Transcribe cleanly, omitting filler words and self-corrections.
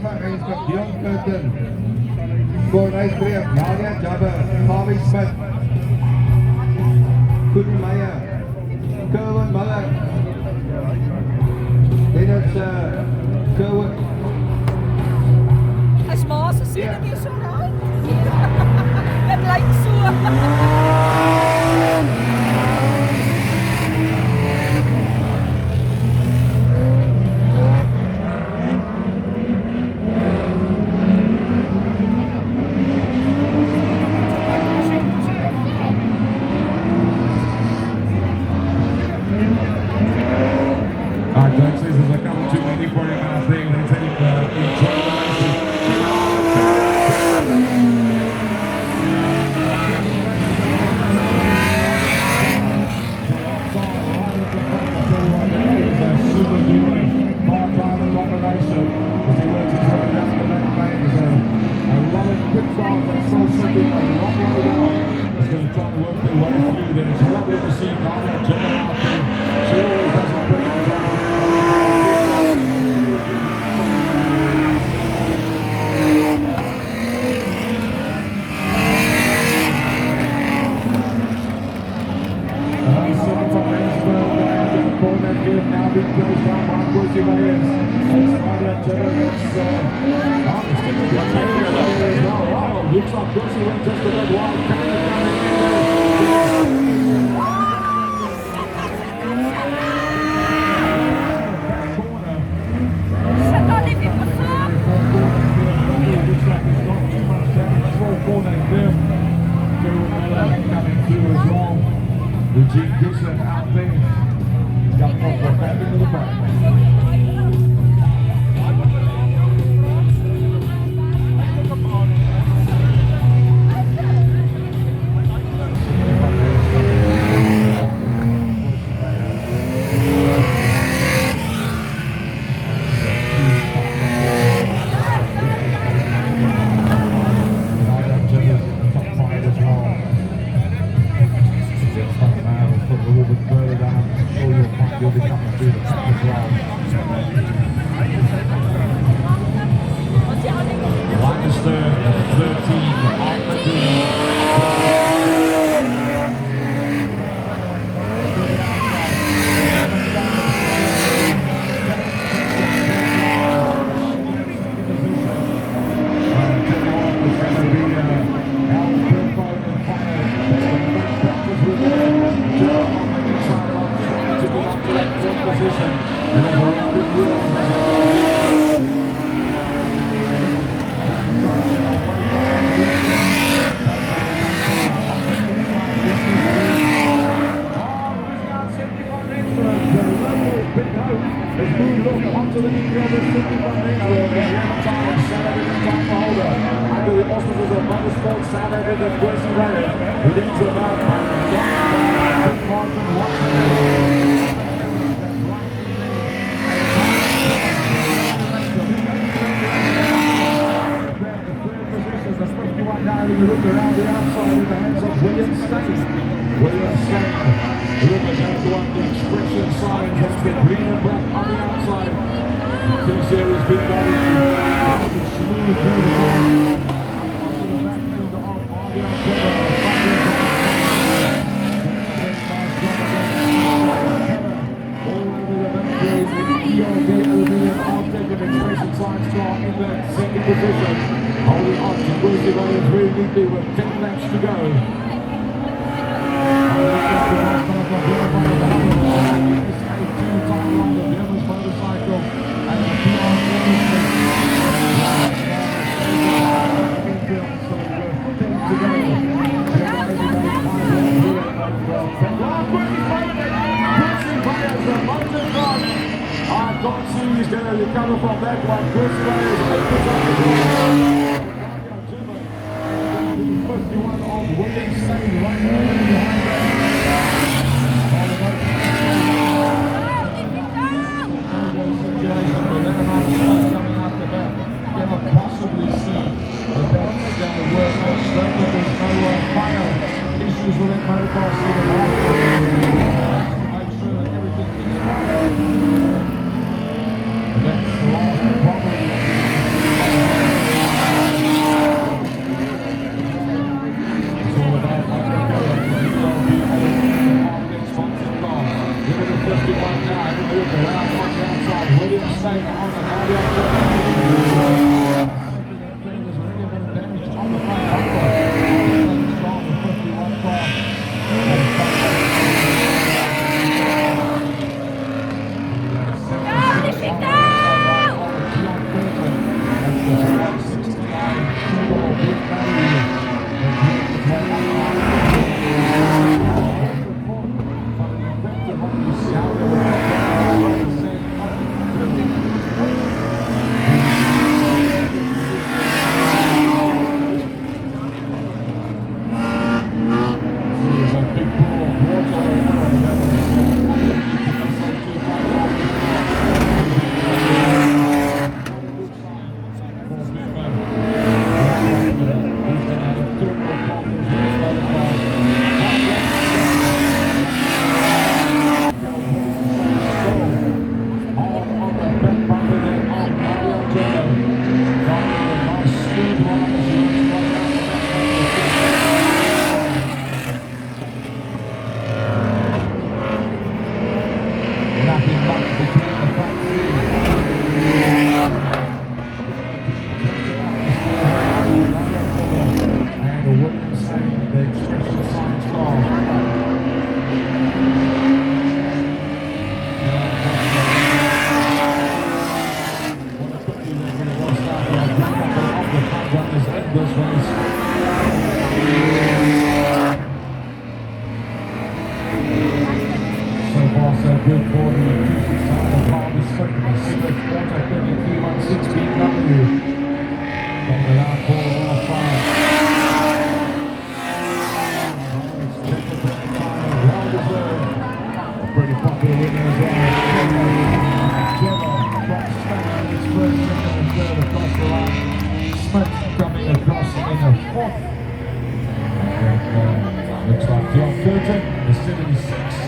against Dion Curtin. For race 3, Nadia Jabber, Harvey Smith, Koen Meyer, Kerwin Muller. Then it's Kerwin. As maar ze sien dit so nou. Dit lyk so. Jack says there's a couple too many for him, and I think they take enjoy the looks like Gussie went just a little wild. Eugene Gibson out there. Got off the back into the back. Holding on to Brucey Williams really neatly with 10 laps to go. He's going to recover from that one. Bruce Williams opens up the door. 51 on Williams staying right behind cannot possibly see that that's going to work out. There's no fire issues with that motocross to make sure that everything is right. That's the last problem. Pretty popular winner as well. Gemma, its first, second and third across the line. Smith coming across in the fourth. And looks like John Curtin, the 76.